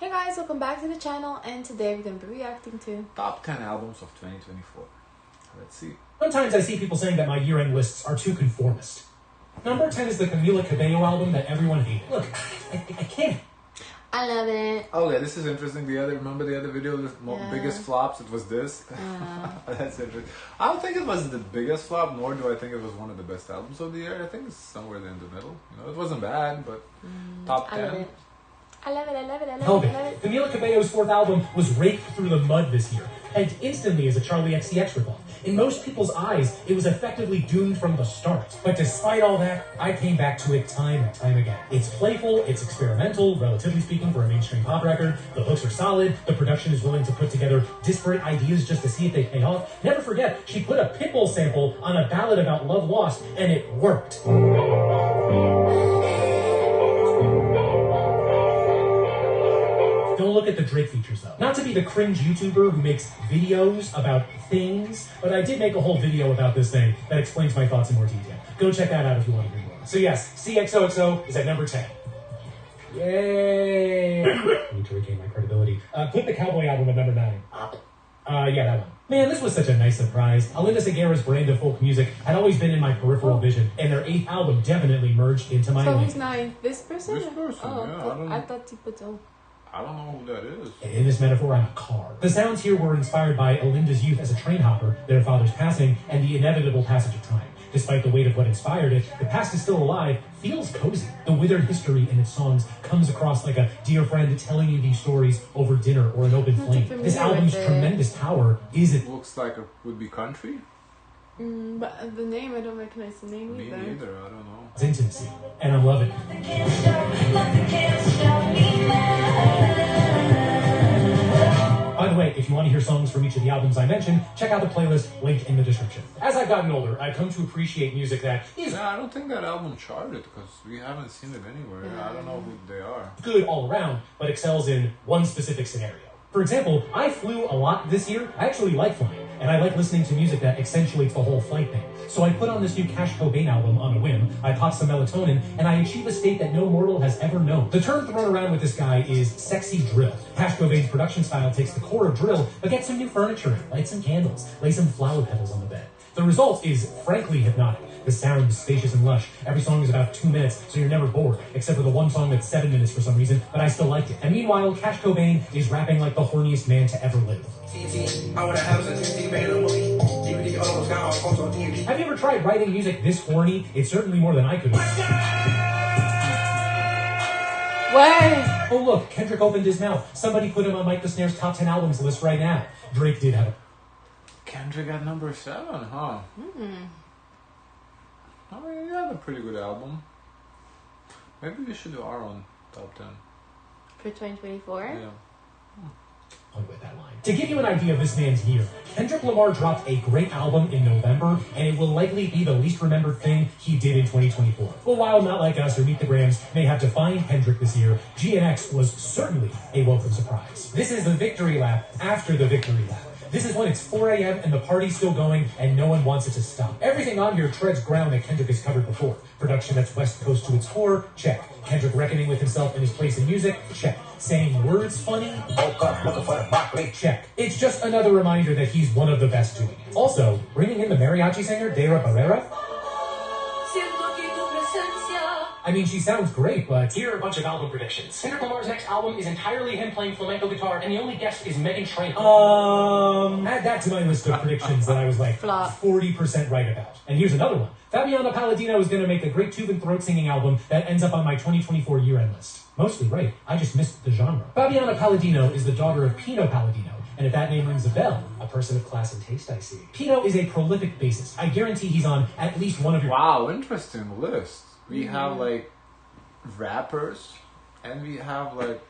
Hey guys, welcome back to the channel, and today we're going to be reacting to Top 10 albums of 2024. Let's see. Sometimes I see people saying that my year-end lists are too conformist. Number 10 is the Camila Cabello album that everyone hated. Look, I can't. I love it. Okay, this is interesting. Remember the other video, the biggest flops? It was this. That's interesting. I don't think it was the biggest flop, nor do I think it was one of the best albums of the year. I think it's somewhere in the middle. You know, it wasn't bad, but top 10. I love it, I love it, I love it, I Okay, love it. Camila Cabello's fourth album was raked through the mud this year, and instantly as a Charlie XCX ripoff. In most people's eyes, it was effectively doomed from the start. But despite all that, I came back to it time and time again. It's playful, it's experimental, relatively speaking, for a mainstream pop record. The hooks are solid, the production is willing to put together disparate ideas just to see if they pay off. Never forget, she put a Pitbull sample on a ballad about love lost, and it worked. Don't look at the Drake features though. Not to be the cringe YouTuber who makes videos about things, but I did make a whole video about this thing that explains my thoughts in more detail. Go check that out if you want to read more. So yes, CXOXO is at number 10. Yay! I need to regain my credibility. Put the Cowboy album at number 9. Yeah, that one. Man, this was such a nice surprise. Alinda Segarra's brand of folk music had always been in my peripheral vision, and their 8th album definitely merged into my So life. who's 9? This person? This person, Oh, I thought you put I don't know who that is. In this metaphor, I'm a car. The sounds here were inspired by Alinda's youth as a train hopper, their father's passing, and the inevitable passage of time. Despite the weight of what inspired it, the past is still alive, feels cozy. The withered history in its songs comes across like a dear friend telling you these stories over dinner or an open flame. This album's tremendous power is it. Looks like it would be country. but the name, I don't recognize the name Me either. neither, I don't know. It's intimacy, and I'm loving it. By the way, if you want to hear songs from each of the albums I mentioned, check out the playlist linked in the description. As I've gotten older, I've come to appreciate music that is I don't think that album charted because we haven't seen it anywhere. I don't know who they are. good all around, but excels in one specific scenario. For example, I flew a lot this year. I actually like flying, and I like listening to music that accentuates the whole flight thing. So I put on this new Cash Cobain album on a whim, I pop some melatonin, and I achieve a state that no mortal has ever known. The term thrown around with this guy is sexy drill. Cash Cobain's production style takes the core of drill, but gets some new furniture in, light some candles, lay some flower petals on the bed. The result is frankly hypnotic. The sound is spacious and lush. Every song is about 2 minutes, so you're never bored, except for the one song that's 7 minutes for some reason, but I still liked it. And meanwhile, Cash Cobain is rapping like the horniest man to ever live. Have you ever tried writing music this horny? It's certainly more than I could. Where? Oh look, Kendrick opened his mouth. Somebody put him on Mike the Snare's top 10 albums list right now. Drake did have it. Kendrick at number 7, huh? I mean, you have a pretty good album. Maybe we should do our own top 10. For 2024? Yeah. I'll with that line. To give you an idea of this man's year, Kendrick Lamar dropped a great album in November, and it will likely be the least remembered thing he did in 2024. But while Not Like Us or Meet the Grams may have defined Kendrick this year, GNX was certainly a welcome surprise. This is the victory lap after the victory lap. This is when it's 4 a.m. and the party's still going and no one wants it to stop. Everything on here treads ground that Kendrick has covered before. Production that's West Coast to its core, check. Kendrick reckoning with himself and his place in music, check. Saying words funny, woke up looking for the broccoli, check. It's just another reminder that he's one of the best doing it. Also, bringing in the mariachi singer, Dara Barrera. I mean, she sounds great, but here are a bunch of album predictions. Kendrick Lamar's next album is entirely him playing flamenco guitar, and the only guest is Meghan Trainor. Add that to my list of predictions that I was like 40% right about. And here's another one. Fabiana Palladino is going to make a great tube and throat singing album that ends up on my 2024 year-end list. Mostly right, I just missed the genre. Fabiana Palladino is the daughter of Pino Palladino, and if that name rings a bell, a person of class and taste, I see. Pino is a prolific bassist. I guarantee he's on at least one of your— Wow, interesting list. We have like rappers, and we have like,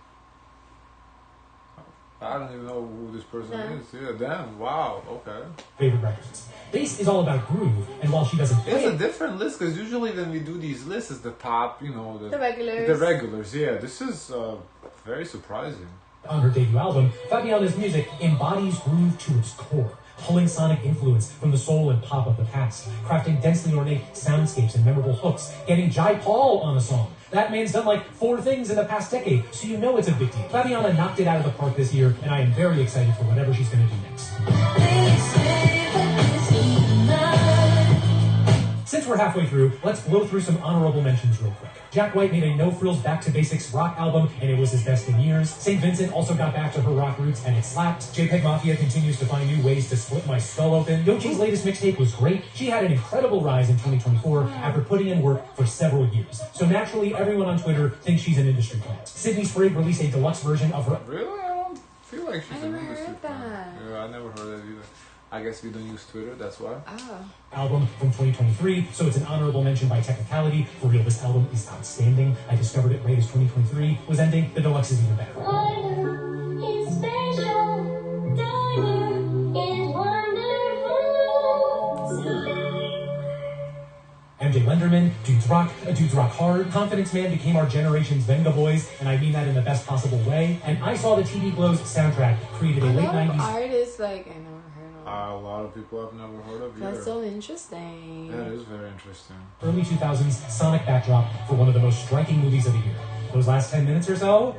I don't even know who this person is. Yeah, damn. Wow. Okay. favorite records. Bass is all about groove, and while she doesn't play It's a different list because usually when we do these lists, it's the top, you know, The regulars. The regulars, yeah. This is very surprising. on her debut album, Fabiana's music embodies groove to its core. pulling sonic influence from the soul and pop of the past, crafting densely ornate soundscapes and memorable hooks, getting Jai Paul on a song. That man's done like 4 things in the past decade, so you know it's a big deal. Flaviana knocked it out of the park this year, and I am very excited for whatever she's going to do next. Since we're halfway through, let's blow through some honorable mentions real quick. Jack White made a no-frills back-to-basics rock album, and it was his best in years. St. Vincent also got back to her rock roots, and it slapped. JPEG Mafia continues to find new ways to split my skull open. Yochi's latest mixtape was great. She had an incredible rise in 2024 after putting in work for several years. So naturally, everyone on Twitter thinks she's an industry plant. Sydney Sprague released a deluxe version of her... Really? I don't feel like she's an industry heard plant. that. Yeah, I never heard that either. I guess we don't use Twitter, that's why. Album from 2023, so it's an honorable mention by technicality. For real, this album is outstanding. I discovered it right as 2023 was ending. The deluxe is even better. MJ Lenderman, Dudes Rock, Dudes Rock Hard. Confidence Man became our generation's Venga Boys, and I mean that in the best possible way. And I Saw the TV Glow's soundtrack created a late 90s... artists like I never heard of. A lot of people I've never heard of either. That's so interesting. That is very interesting. Early 2000s sonic backdrop for one of the most striking movies of the year. Those last 10 minutes or so?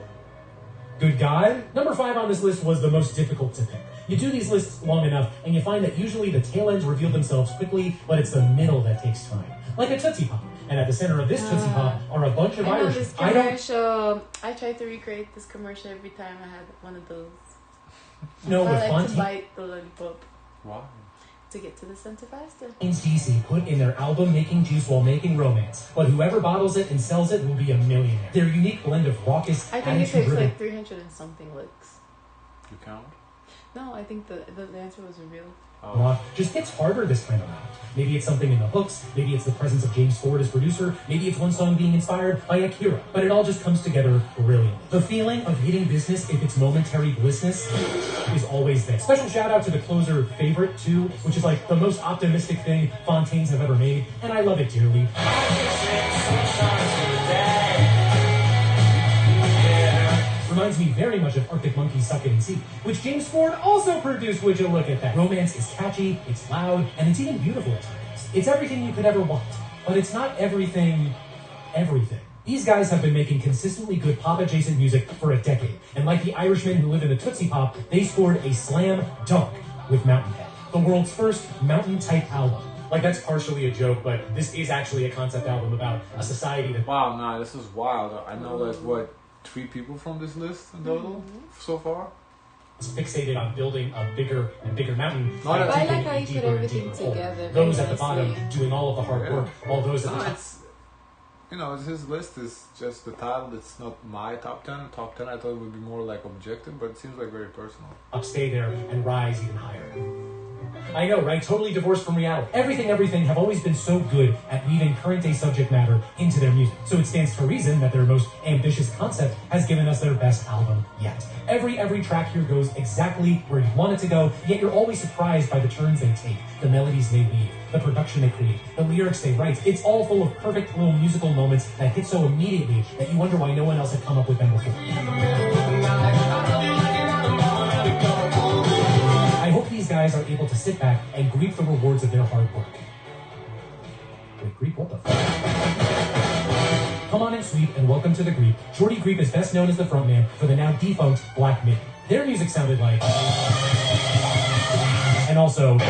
Good God. Number 5 on this list was the most difficult to pick. You do these lists long enough, and you find that usually the tail ends reveal themselves quickly, but it's the middle that takes time. Like a Tootsie Pop. And at the center of this Tootsie Pop are a bunch of Irish. This commercial. I tried to recreate this commercial every time I had one of those. No, with I like Fonty. to bite the lollipop. Why? To get to the center faster. DC put in their album making juice while making romance, but whoever bottles it and sells it will be a millionaire. Their unique blend of raucous, I think it takes attitude-driven... like 300 and something licks. You count? No, I think the answer was revealed. just hits harder this time around. Maybe it's something in the hooks, maybe it's the presence of James Ford as producer, maybe it's one song being inspired by Akira, but it all just comes together brilliantly. The feeling of hitting business if it's momentary blissness is always there. Special shout out to the closer Favorite too, which is like the most optimistic thing Fontaines have ever made, and I love it dearly. Reminds me very much of Arctic Monkeys' Suck It and See, which James Ford also produced. Would you look at that? Romance is catchy, it's loud, and it's even beautiful at times. It's everything you could ever want, but it's not everything. These guys have been making consistently good pop-adjacent music for a decade, and like the Irishmen who live in the Tootsie Pop, they scored a slam dunk with Mountain Head, the world's first mountain-type album. Like, that's partially a joke, but this is actually a concept album about a society that... Wow, nah, this is wild. I know like, 3 people from this list in total so far? It's fixated on building a bigger and bigger mountain. But I like how you put everything together. Those at the bottom doing all of the hard work, all those at the top. His list is just the title. It's not my top 10. Top 10 I thought would be more like objective, but it seems like very personal. Stay there and rise even higher. I know, right? Totally divorced from reality. Everything have always been so good at weaving current-day subject matter into their music. So it stands to reason that their most ambitious concept has given us their best album yet. Every track here goes exactly where you want it to go, yet you're always surprised by the turns they take, the melodies they weave, the production they create, the lyrics they write. It's all full of perfect little musical moments that hit so immediately that you wonder why no one else had come up with them before. I hope these guys are able to sit back and reap the rewards of their hard work. Wait, Greep? What the fuck? Come on in, Sweep, and welcome to the Greep. Jordy Greep is best known as the frontman for the now defunct Black Midi. Their music sounded like... And also... But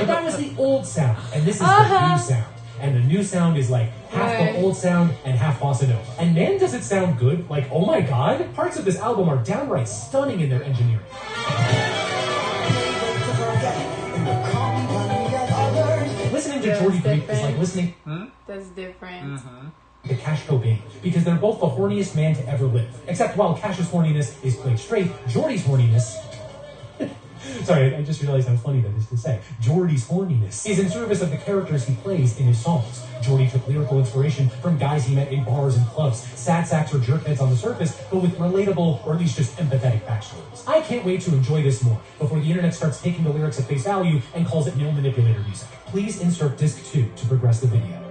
that was the old sound, and this is the new sound. And the new sound is like half the old sound and half bossa nova. And man, does it sound good. Like, oh my god. Parts of this album are downright stunning in their engineering. Listening to Jordy Greep is like listening... That's different. To Cash Cobain, because they're both the horniest man to ever live. Except while Cash's horniness is played straight, Jordy's horniness... Sorry, I just realized how funny that is to say. Jordy's horniness is in service of the characters he plays in his songs. Jordy took lyrical inspiration from guys he met in bars and clubs, sad sacks or jerkheads on the surface, but with relatable or at least just empathetic backstories. I can't wait to enjoy this more before the internet starts taking the lyrics at face value and calls it male manipulator music. Please insert disc 2 to progress the video.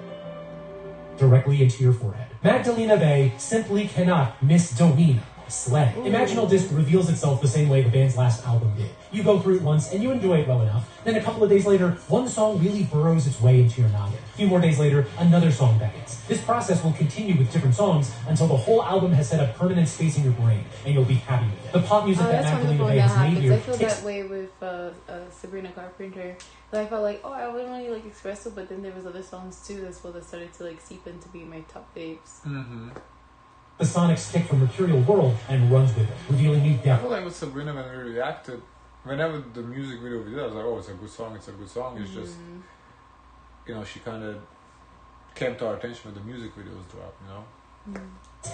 Directly into your forehead. Magdalena Bay simply cannot misdemeanor Slay. Imaginal Disc reveals itself the same way the band's last album did. You go through it once and you enjoy it well enough. Then a couple of days later, one song really burrows its way into your noggin. A few more days later, another song beckons. This process will continue with different songs until the whole album has set a permanent space in your brain, and you'll be happy with it. The pop music that Magdalena Bay has made here. I feel that way with Sabrina Carpenter. Like, I felt like, I wouldn't really like Espresso, but then there was other songs too as well that started to like seep into being my top faves. Mm-hmm. The sonic stick from Mercurial World and runs with it, revealing new depth. I feel like with Sabrina, when we reacted, whenever the music video we did, I was like, it's a good song, it's a good song. It's just, she kind of came to our attention when the music videos dropped,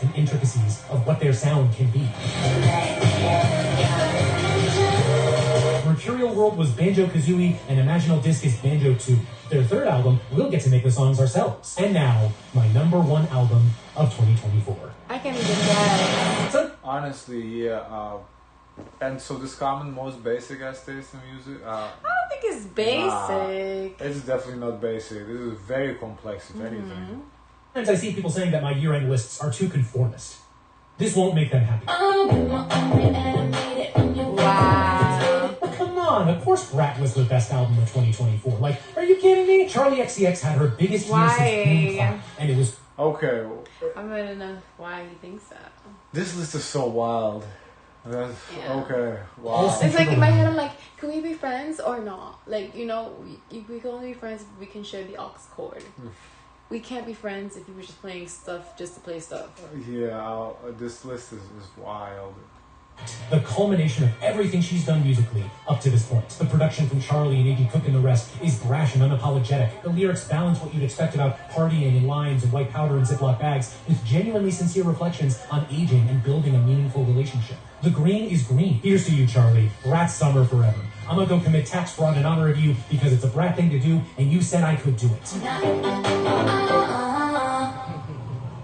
And intricacies of what their sound can be. Mercurial World was Banjo-Kazooie, and Imaginal Disc is Banjo 2. Their third album, we'll get to make the songs ourselves. And now, my #1 album of 2024. I can't even guess. Honestly, yeah. And so this common, most basic as taste in music? I don't think it's basic. It's definitely not basic. This is very complex, if anything. Sometimes I see people saying that my year-end lists are too conformist. This won't make them happy. Wow. But come on, of course Brat was the best album of 2024. Like, are you kidding me? Charlie XCX had her biggest year since Boom Clap, and it was... Okay. I'm gonna know why he thinks that. This list is so wild. Okay, wow. It's like in my head, I'm like, can we be friends or not? Like, we can only be friends if we can share the aux chord. We can't be friends if you were just playing stuff just to play stuff. Yeah, this list is wild. The culmination of everything she's done musically up to this point. The production from Charlie and Iggy Cook and the rest is brash and unapologetic. The lyrics balance what you'd expect about partying and lines and white powder and Ziploc bags with genuinely sincere reflections on aging and building a meaningful relationship. The green is green. Here's to you, Charlie. Brat summer forever. I'm gonna go commit tax fraud in honor of you because it's a brat thing to do and you said I could do it.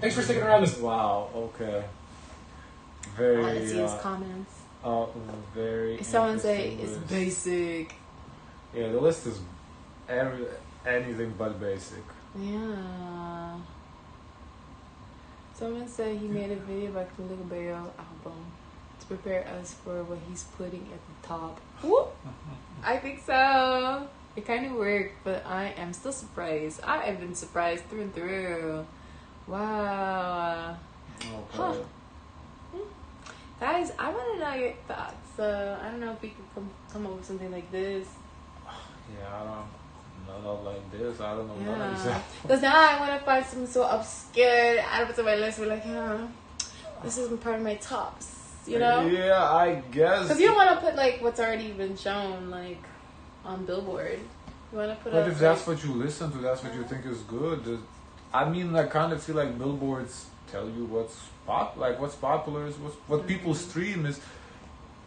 Thanks for sticking around this. Wow, okay. Very. Let's see his comments. Very. Someone say it's basic. Yeah, the list is anything but basic. Yeah. Someone said he made a video about Kendrick Lamar album to prepare us for what he's putting at the top. Whoop. I think so. It kind of worked, but I am still surprised. I have been surprised through and through. Wow. Okay. Huh. Guys, I want to know your thoughts. I don't know if we could come up with something like this. Yeah, not like this. I don't know what Yeah. Because now I want to find something so obscure. I don't put on my list. We're like, this isn't part of my tops. Yeah, I guess. Because you don't want to put like what's already been shown like on Billboard. You want to put. But if that's what you listen to, that's what you think is good. I mean, I kind of feel like billboards tell you what's what's popular is what people stream is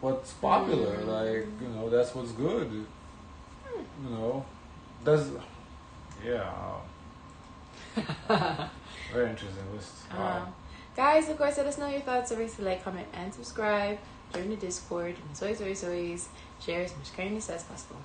what's popular. Like, that's what's good. Very interesting list. Wow. Guys, of course, let us know your thoughts. So like, comment, and subscribe. Join the Discord. Soys, share as much kindness as possible.